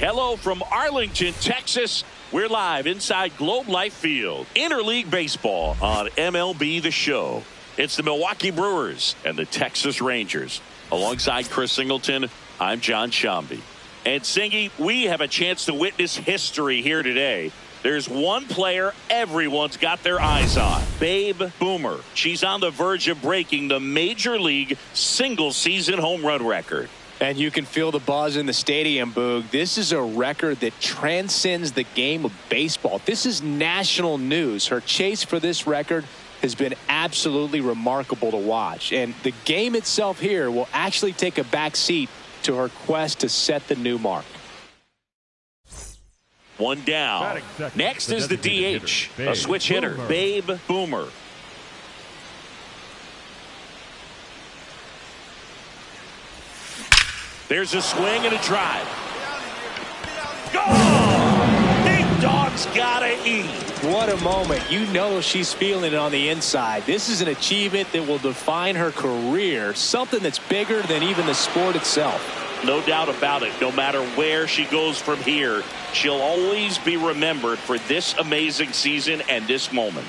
Hello from Arlington, Texas. We're live inside Globe Life Field. Interleague baseball on MLB The Show. It's the Milwaukee Brewers and the Texas Rangers. Alongside Chris Singleton, I'm John Shambi. And Singy, we have a chance to witness history here today. There's one player everyone's got their eyes on. Babe Boomer. She's on the verge of breaking the Major League single-season home run record. And you can feel the buzz in the stadium, Boog. This is a record that transcends the game of baseball. This is national news. Her chase for this record has been absolutely remarkable to watch. And the game itself here will actually take a back seat to her quest to set the new mark. One down. Next is the DH, a switch hitter, Babe Boomer. There's a swing and a drive. Go! Big dog's gotta eat. What a moment. You know she's feeling it on the inside. This is an achievement that will define her career, something that's bigger than even the sport itself. No doubt about it. No matter where she goes from here, she'll always be remembered for this amazing season and this moment.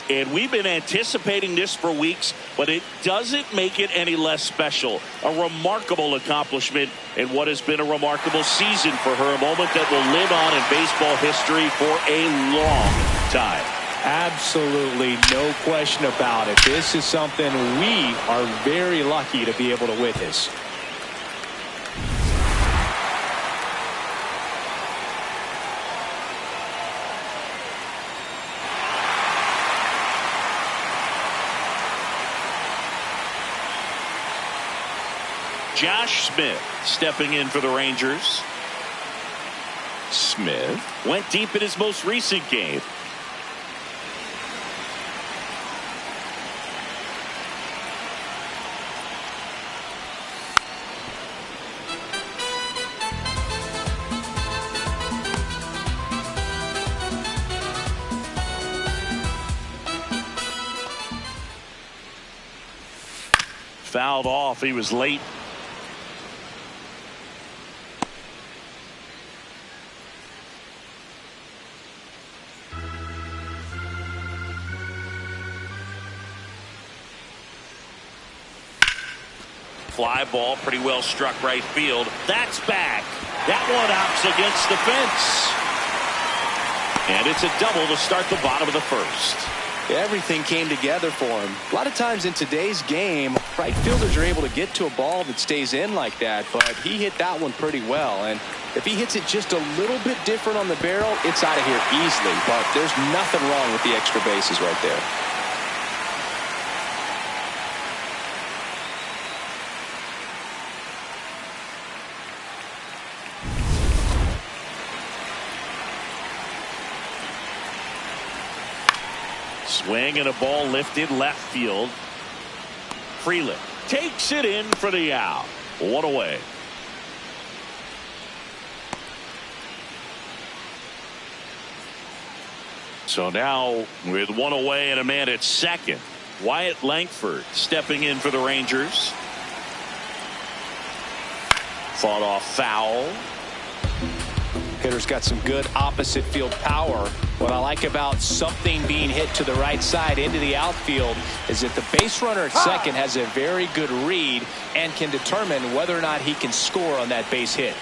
And we've been anticipating this for weeks, but it doesn't make it any less special. A remarkable accomplishment in what has been a remarkable season for her, a moment that will live on in baseball history for a long time. Absolutely no question about it. This is something we are very lucky to be able to witness. Josh Smith stepping in for the Rangers. Smith went deep in his most recent game. Fouled off. He was late. Fly ball, pretty well struck right field. That's back. That one hops against the fence. And it's a double to start the bottom of the first. Everything came together for him. A lot of times in today's game, right fielders are able to get to a ball that stays in like that, but he hit that one pretty well. And if he hits it just a little bit different on the barrel, it's out of here easily. But there's nothing wrong with the extra bases right there. Swing and a ball lifted left field. Freeland takes it in for the out. One away. So now with one away and a man at second, Wyatt Langford stepping in for the Rangers. Fought off foul. Hitter's got some good opposite field power. What I like about something being hit to the right side into the outfield is that the base runner at second has a very good read and can determine whether or not he can score on that base hit.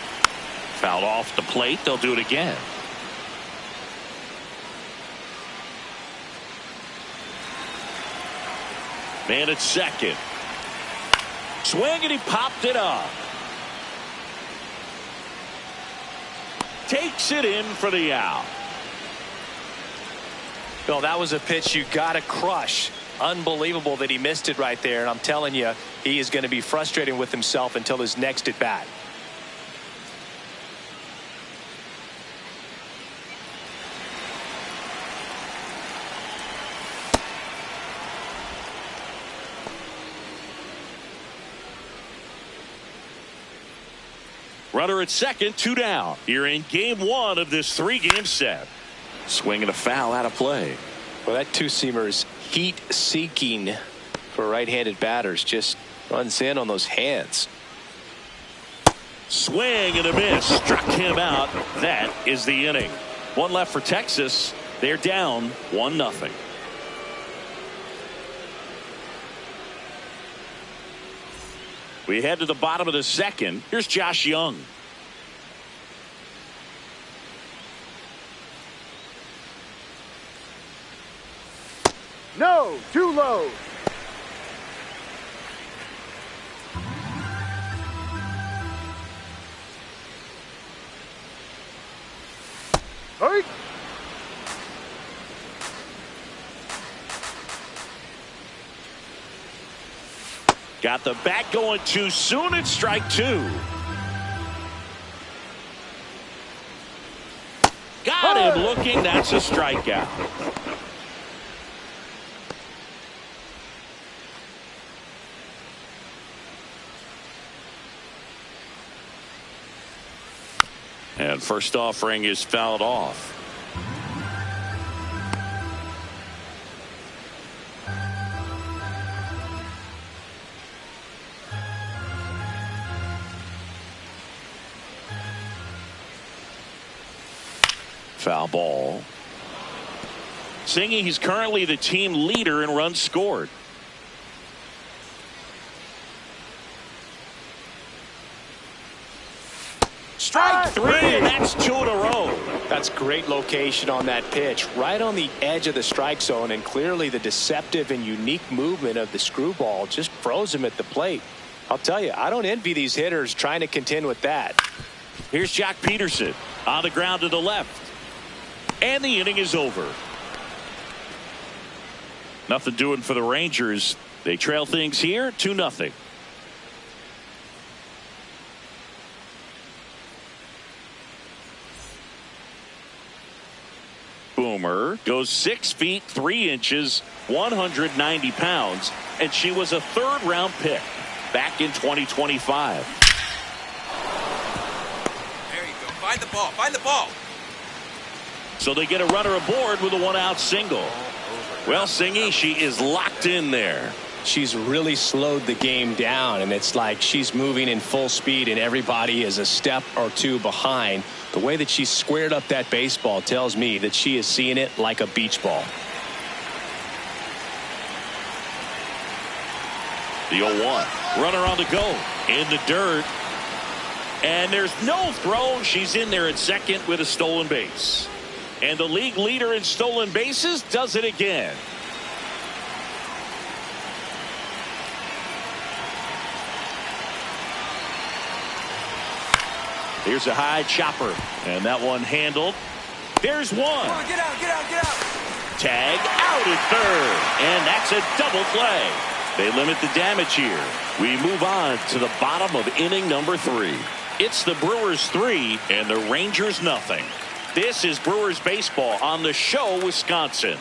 Fouled off the plate. They'll do it again. Man at second. Swing and he popped it up. Takes it in for the out. Bill, that was a pitch you got to crush. Unbelievable that he missed it right there. And I'm telling you, he is going to be frustrated with himself until his next at bat. Runner at second, 2 down. Here in game 1 of this 3-game set. Swing and a foul out of play. Well, that two-seamer is heat-seeking for right-handed batters. Just runs in on those hands. Swing and a miss. Struck him out. That is the inning. One left for Texas. They're down 1-0. We head to the bottom of the second. Here's Josh Young. No, too low. Hey. Got the bat going too soon. It's strike two. Got him looking. That's a strikeout. And first offering is fouled off. Foul ball. Singing, he's currently the team leader in runs scored. Strike three, and that's 2 in a row. That's great location on that pitch, right on the edge of the strike zone, and clearly the deceptive and unique movement of the screwball just froze him at the plate. I'll tell you, I don't envy these hitters trying to contend with that. Here's Jack Peterson on the ground to the left. And the inning is over. Nothing doing for the Rangers. They trail things here 2-0. Boomer goes 6 feet 3 inches, 190 pounds, and she was a third-round pick back in 2025. There you go. Find the ball. Find the ball. So they get a runner aboard with a 1-out single. Well, Singy, she is locked in there. She's really slowed the game down, and it's like she's moving in full speed and everybody is a step or two behind. The way that she squared up that baseball tells me that she is seeing it like a beach ball. The 0-1. Runner on the go. In the dirt. And there's no throw. She's in there at second with a stolen base. And the league leader in stolen bases does it again. Here's a high chopper. And that one handled. There's one. Come on, get out, get out, get out. Tag out at third. And that's a double play. They limit the damage here. We move on to the bottom of inning number 3. It's the Brewers 3 and the Rangers nothing. This is Brewers baseball on the show, Wisconsin.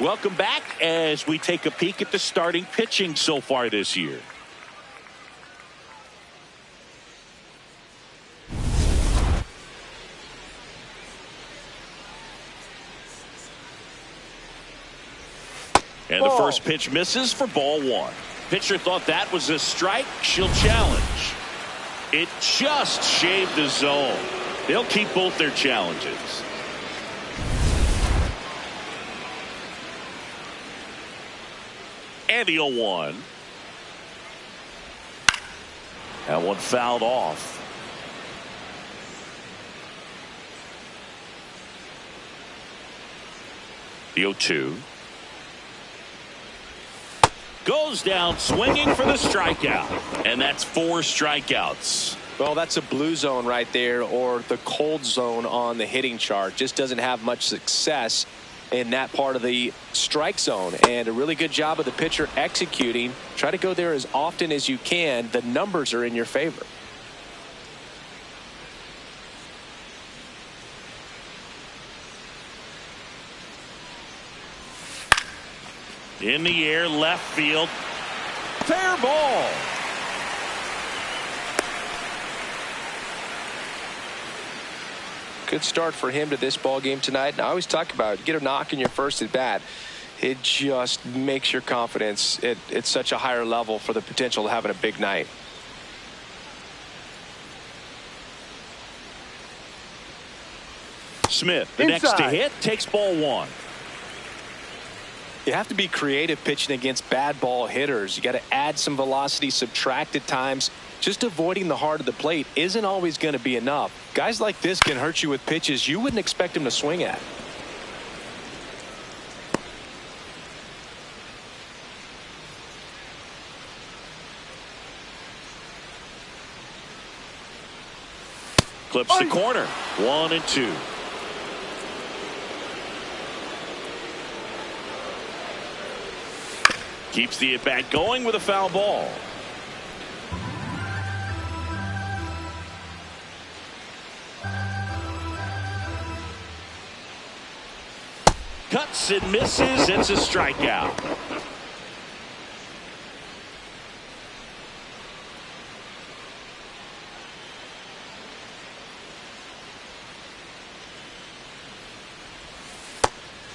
Welcome back as we take a peek at the starting pitching so far this year. And the first pitch misses for ball 1. Pitcher thought that was a strike. She'll challenge. It just shaved the zone. They'll keep both their challenges. And the 0-1. That one fouled off. The 0-2. Goes down swinging for the strikeout. And that's 4 strikeouts. Well, that's a blue zone right there, or the cold zone on the hitting chart. Just doesn't have much success in that part of the strike zone. And a really good job of the pitcher executing. Try to go there as often as you can. The numbers are in your favor. In the air, left field. Fair ball. Good start for him to this ball game tonight. And I always talk about it. Get a knock in your first at bat. It just makes your confidence at such a higher level for the potential of having a big night. Smith, the next to hit, takes ball one. You have to be creative pitching against bad ball hitters. You got to add some velocity, subtract at times. Just avoiding the heart of the plate isn't always going to be enough. Guys like this can hurt you with pitches you wouldn't expect him to swing at. Clips the corner. 1-2. Keeps the at-bat going with a foul ball. Cuts and misses. It's a strikeout.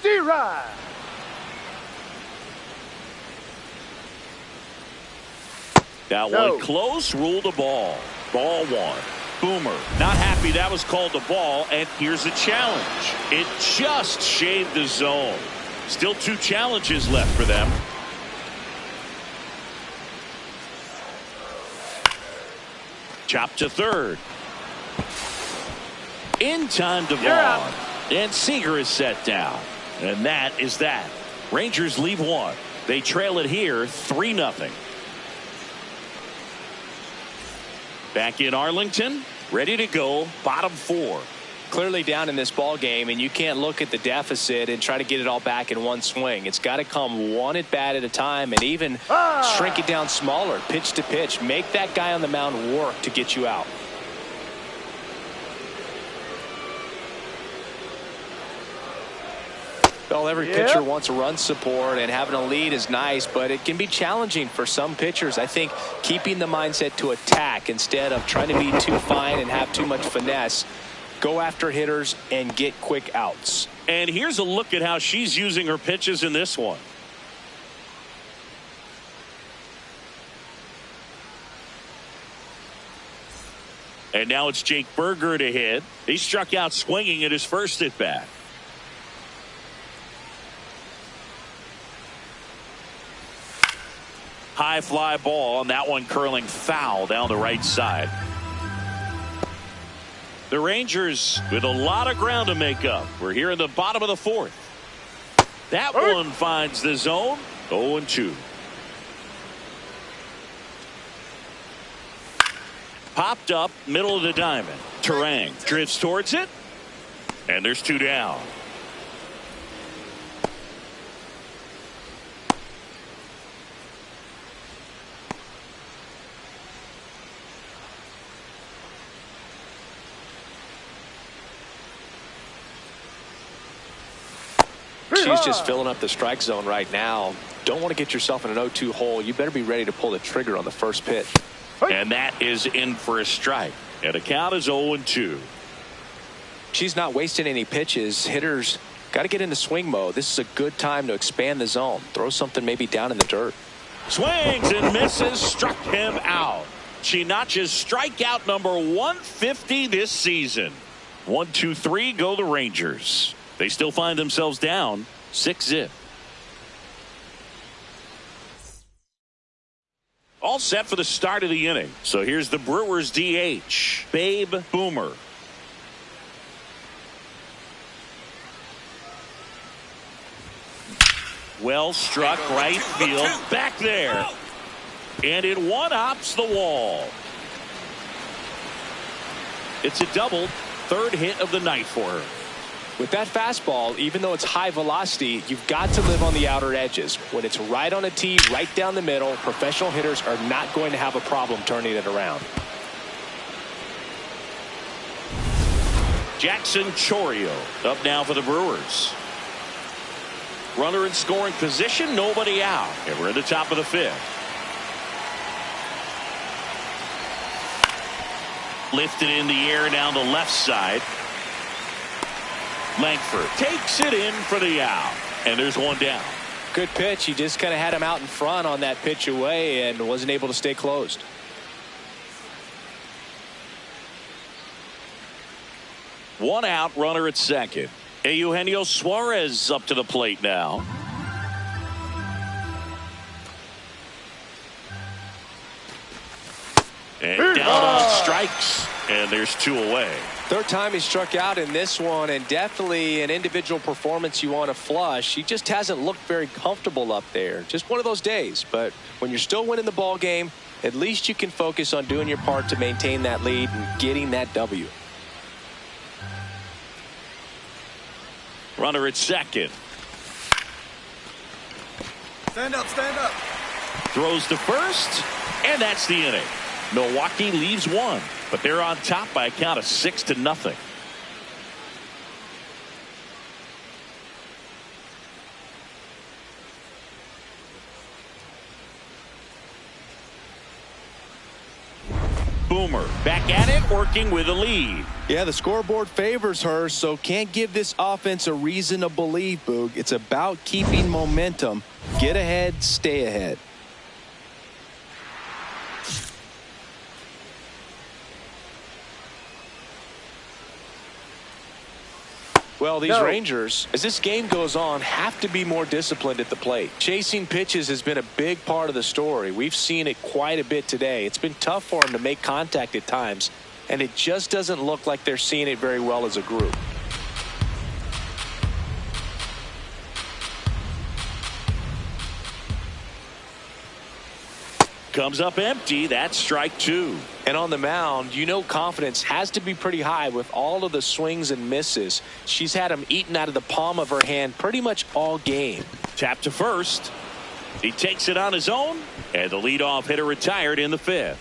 D-Ride. That one close, ruled a ball. Ball one. Boomer not happy that was called a ball, and here's a challenge. It just shaved the zone. Still 2 challenges left for them. Chop to third. In time to Vaughn. And Seager is set down. And that is that. Rangers leave one. They trail it here 3-0. Back in Arlington, ready to go, bottom 4. Clearly down in this ball game, and you can't look at the deficit and try to get it all back in one swing. It's got to come one at bat at a time, and even shrink it down smaller, pitch to pitch. Make that guy on the mound work to get you out. Well, every pitcher wants run support, and having a lead is nice, but it can be challenging for some pitchers. I think keeping the mindset to attack instead of trying to be too fine and have too much finesse. Go after hitters and get quick outs. And here's a look at how she's using her pitches in this one. And now it's Jake Berger to hit. He struck out swinging at his first at bat. High fly ball, and that one curling foul down the right side. The Rangers with a lot of ground to make up. We're here in the bottom of the 4th. That one finds the zone. 0-2. Popped up, middle of the diamond. Terang drifts towards it, and there's 2 down. She's just filling up the strike zone right now. Don't want to get yourself in an 0-2 hole. You better be ready to pull the trigger on the first pitch. And that is in for a strike. And the count is 0-2. She's not wasting any pitches. Hitters got to get into swing mode. This is a good time to expand the zone. Throw something maybe down in the dirt. Swings and misses. Struck him out. She notches strikeout number 150 this season. 1-2-3 go the Rangers. They still find themselves down 6-0. All set for the start of the inning. So here's the Brewers DH, Babe Boomer. Well struck right field, back there. And it one-hops the wall. It's a double, 3rd hit of the night for her. With that fastball, even though it's high velocity, you've got to live on the outer edges. When it's right on a tee, right down the middle, professional hitters are not going to have a problem turning it around. Jackson Chourio up now for the Brewers. Runner in scoring position, nobody out. And we're at the top of the 5th. Lifted in the air down the left side. Langford takes it in for the out. And there's one down. Good pitch. He just kind of had him out in front on that pitch away and wasn't able to stay closed. One out, runner at second. Eugenio Suarez up to the plate now. And down on strikes. And there's 2 away. Third time he struck out in this one, and definitely an individual performance you want to flush. He just hasn't looked very comfortable up there. Just one of those days. But when you're still winning the ball game, at least you can focus on doing your part to maintain that lead and getting that W. Runner at second. Stand up, stand up. Throws to first, and that's the inning. Milwaukee leaves 1, but they're on top by a count of 6-0. Boomer back at it, working with a lead. Yeah, the scoreboard favors her, so can't give this offense a reason to believe, Boog. It's about keeping momentum. Get ahead, stay ahead. Well, these Rangers, as this game goes on, have to be more disciplined at the plate. Chasing pitches has been a big part of the story. We've seen it quite a bit today. It's been tough for them to make contact at times, and it just doesn't look like they're seeing it very well as a group. Comes up empty. That's strike 2. And on the mound, you know confidence has to be pretty high with all of the swings and misses. She's had them eaten out of the palm of her hand pretty much all game. Tap to first. He takes it on his own, and the leadoff hitter retired in the 5th.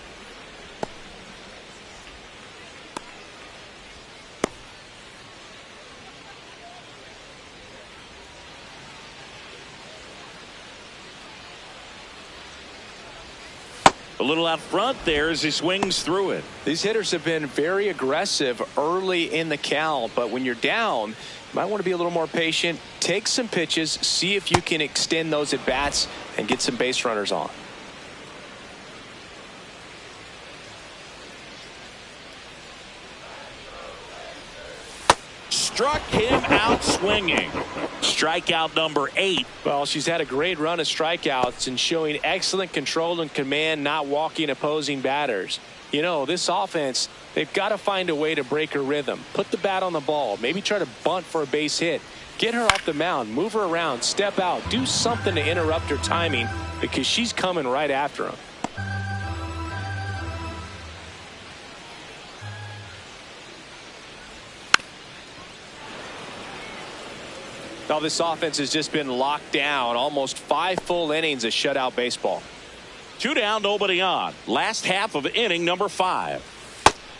A little out front there as he swings through it. These hitters have been very aggressive early in the count, but when you're down, you might want to be a little more patient. Take some pitches, see if you can extend those at bats and get some base runners on. Struck him out swinging. Strikeout number 8. Well, she's had a great run of strikeouts and showing excellent control and command, not walking opposing batters. You know, this offense, they've got to find a way to break her rhythm. Put the bat on the ball. Maybe try to bunt for a base hit. Get her off the mound. Move her around. Step out. Do something to interrupt her timing because she's coming right after him. Now this offense has just been locked down. Almost 5 full innings of shutout baseball. 2 down, nobody on. Last half of inning number 5.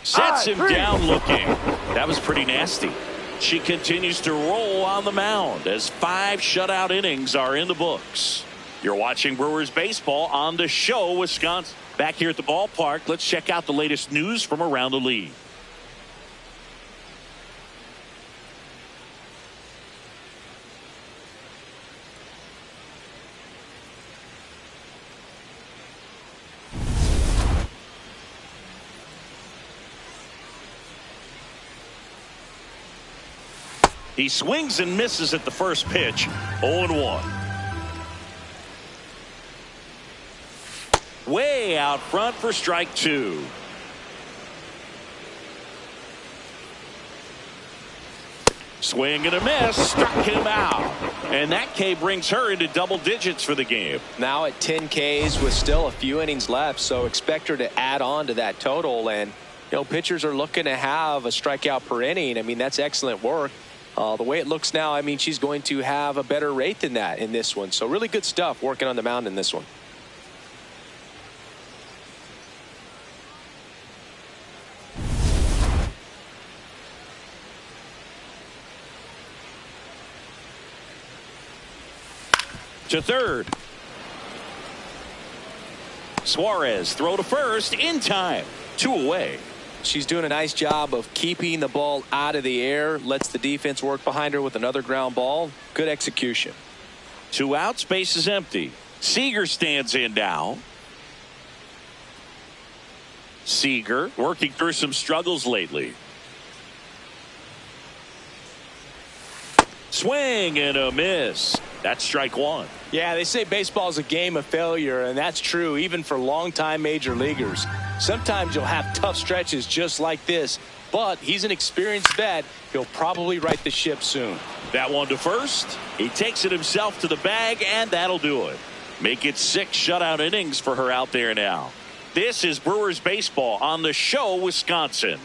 Sets him down looking. That was pretty nasty. She continues to roll on the mound as 5 shutout innings are in the books. You're watching Brewers baseball on the show, Wisconsin. Back here at the ballpark, let's check out the latest news from around the league. He swings and misses at the first pitch. 0-1. Way out front for strike 2. Swing and a miss. Struck him out. And that K brings her into double digits for the game. Now at 10 Ks with still a few innings left, so expect her to add on to that total. And, you know, pitchers are looking to have a strikeout per inning. I mean, that's excellent work. The way it looks now, I mean, she's going to have a better rate than that in this one. So really good stuff working on the mound in this one. To third. Suarez throw to first in time. 2 away. She's doing a nice job of keeping the ball out of the air. Lets the defense work behind her with another ground ball. Good execution. 2 outs, base is empty. Seager stands in now. Seager working through some struggles lately. Swing and a miss. That's strike one. Yeah, they say baseball is a game of failure, and that's true even for longtime major leaguers. Sometimes you'll have tough stretches just like this, but he's an experienced vet. He'll probably right the ship soon. That one to first. He takes it himself to the bag, and that'll do it. Make it 6 shutout innings for her out there now. This is Brewers baseball on the show, Wisconsin.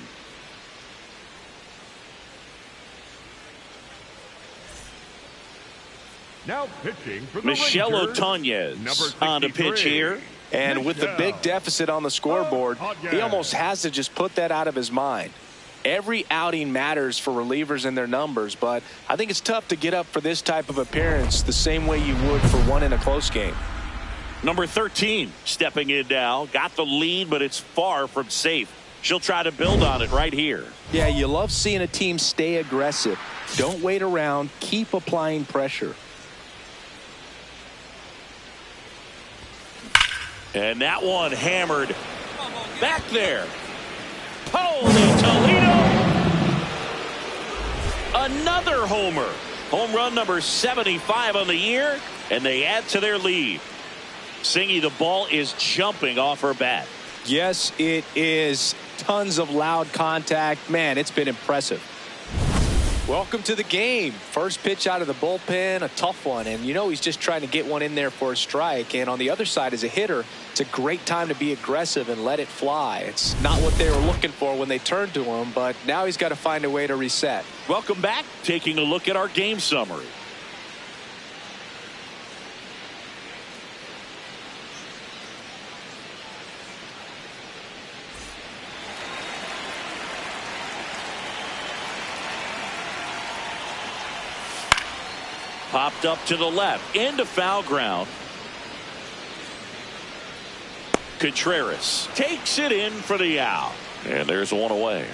Now pitching for the Michelle Rangers, Otañez on to pitch here. And with the big deficit on the scoreboard, he almost has to just put that out of his mind. Every outing matters for relievers and their numbers, but I think it's tough to get up for this type of appearance the same way you would for one in a close game. Number 13 stepping in now. Got the lead, but it's far from safe. She'll try to build on it right here. Yeah, you love seeing a team stay aggressive. Don't wait around. Keep applying pressure. And that one hammered back there. Holy Toledo! Another homer. Home run number 75 on the year, and they add to their lead. Singy, the ball is jumping off her bat. Yes, it is. Tons of loud contact. Man, it's been impressive. Welcome to the game. First pitch out of the bullpen, a tough one. And you know he's just trying to get one in there for a strike. And on the other side, as a hitter, it's a great time to be aggressive and let it fly. It's not what they were looking for when they turned to him, but now he's got to find a way to reset. Welcome back. Taking a look at our game summary. Popped up to the left, into foul ground. Contreras takes it in for the out. And there's one away.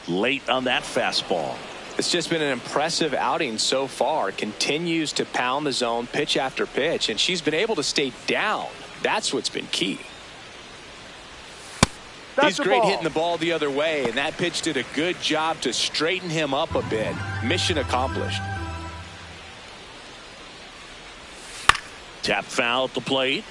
Late on that fastball. It's just been an impressive outing so far. Continues to pound the zone pitch after pitch, and she's been able to stay down. That's what's been key. He's great hitting the ball the other way, and that pitch did a good job to straighten him up a bit. Mission accomplished. Tap foul at the plate.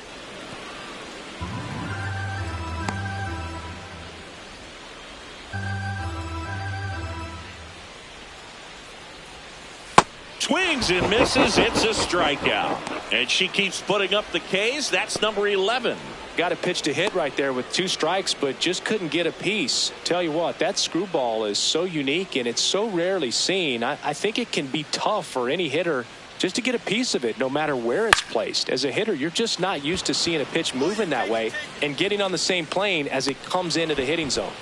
Swings and misses. It's a strikeout. And she keeps putting up the Ks. That's number 11. Got a pitch to hit right there with 2 strikes, but just couldn't get a piece. Tell you what, that screwball is so unique and it's so rarely seen. I think it can be tough for any hitter just to get a piece of it, no matter where it's placed. As a hitter, you're just not used to seeing a pitch moving that way and getting on the same plane as it comes into the hitting zone.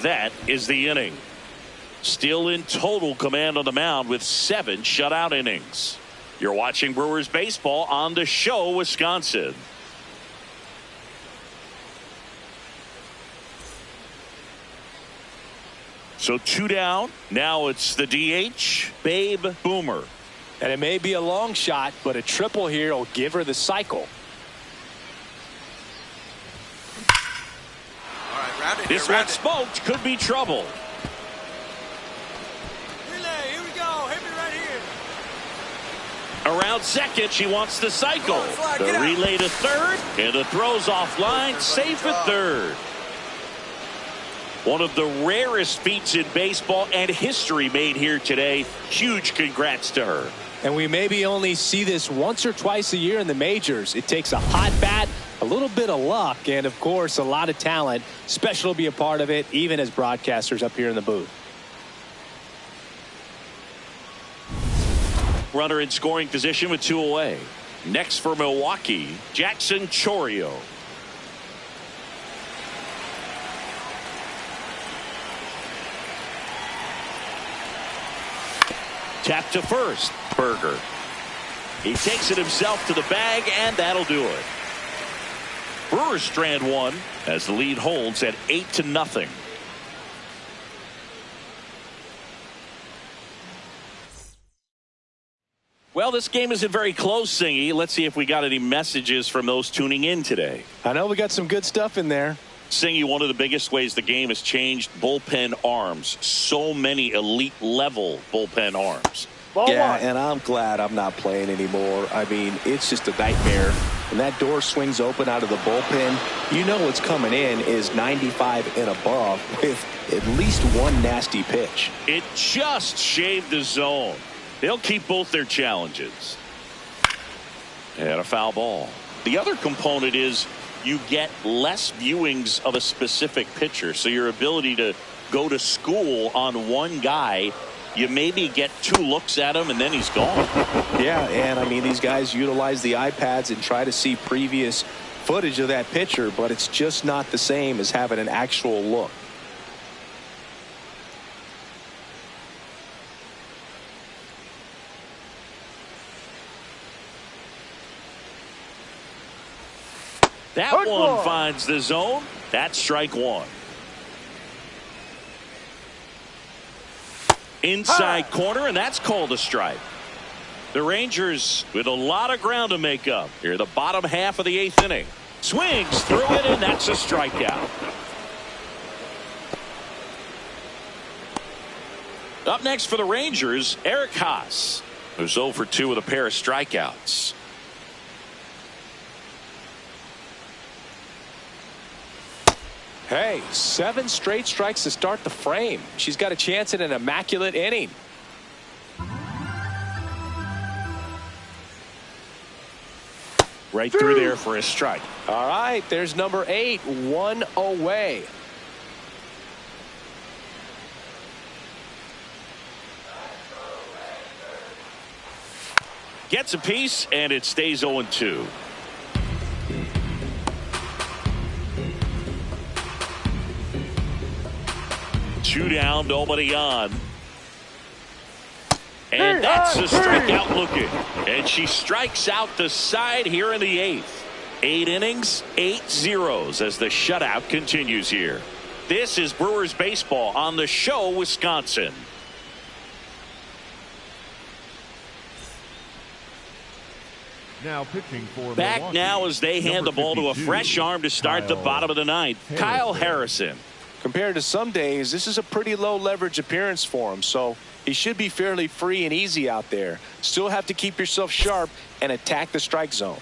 That is the inning. Still in total command on the mound with 7 shutout innings. You're watching Brewers baseball on the show, Wisconsin. So 2 down. Now it's the DH, Babe Boomer. And it may be a long shot, but a triple here will give her the cycle. All right, round it. This one smoked, could be trouble. Relay, here we go. Hit me right here. Around second, she wants the cycle. Fly, The get out. relay to third, and the throw's offline, safe at third. One of the rarest feats in baseball and history made here today. Huge congrats to her. And we maybe only see this once or twice a year in the majors. It takes a hot bat, a little bit of luck, and of course a lot of talent. Special to be a part of it, even as broadcasters up here in the booth. Runner in scoring position with 2 away. Next for Milwaukee, Jackson Chourio. Tap to first. Berger. He takes it himself to the bag, and that'll do it. Brewers strand 1 as the lead holds at 8-0. Well, this game isn't very close, Singy. Let's see if we got any messages from those tuning in today. I know we got some good stuff in there. Singy, one of the biggest ways the game has changed, bullpen arms. So many elite level bullpen arms. Ball Yeah, one. and I'm glad I'm not playing anymore. I mean, it's just a nightmare. When that door swings open out of the bullpen, you know what's coming in is 95 and above with at least one nasty pitch. It just shaved the zone. They'll keep both their challenges. And a foul ball. The other component is you get less viewings of a specific pitcher. So your ability to go to school on one guy, you maybe get 2 looks at him and then he's gone. Yeah, and I mean, these guys utilize the iPads and try to see previous footage of that pitcher, but it's just not the same as having an actual look. That Good one one. finds the zone. That's strike 1. Inside corner, and that's called a strike. The Rangers with a lot of ground to make up here, the bottom half of the 8th inning. Swings through it, and that's a strikeout. Up next for the Rangers, Eric Haas, who's 0 for 2 with a pair of strikeouts. Hey, 7 straight strikes to start the frame. She's got a chance at an immaculate inning. Right through there for a strike. All right, there's number 8, 1 away. Gets a piece, and it stays 0-2. Two down, nobody on. And that's a strikeout looking. And she strikes out the side here in the 8th. 8 innings, 8 zeros as the shutout continues here. This is Brewers baseball on the show, Wisconsin. Now pitching for Back Milwaukee, now as they hand the number ball to a 52, fresh arm to start the bottom of the 9th. Kyle Harrison. Compared to some days, this is a pretty low leverage appearance for him, so he should be fairly free and easy out there. Still have to keep yourself sharp and attack the strike zone.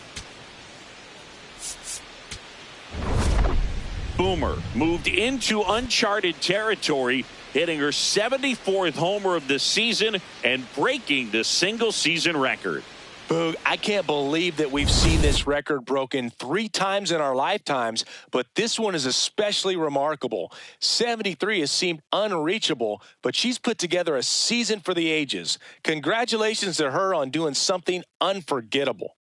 Boomer moved into uncharted territory, hitting her 74th homer of the season and breaking the single season record. Boog, I can't believe that we've seen this record broken 3 times in our lifetimes, but this one is especially remarkable. 73 has seemed unreachable, but she's put together a season for the ages. Congratulations to her on doing something unforgettable.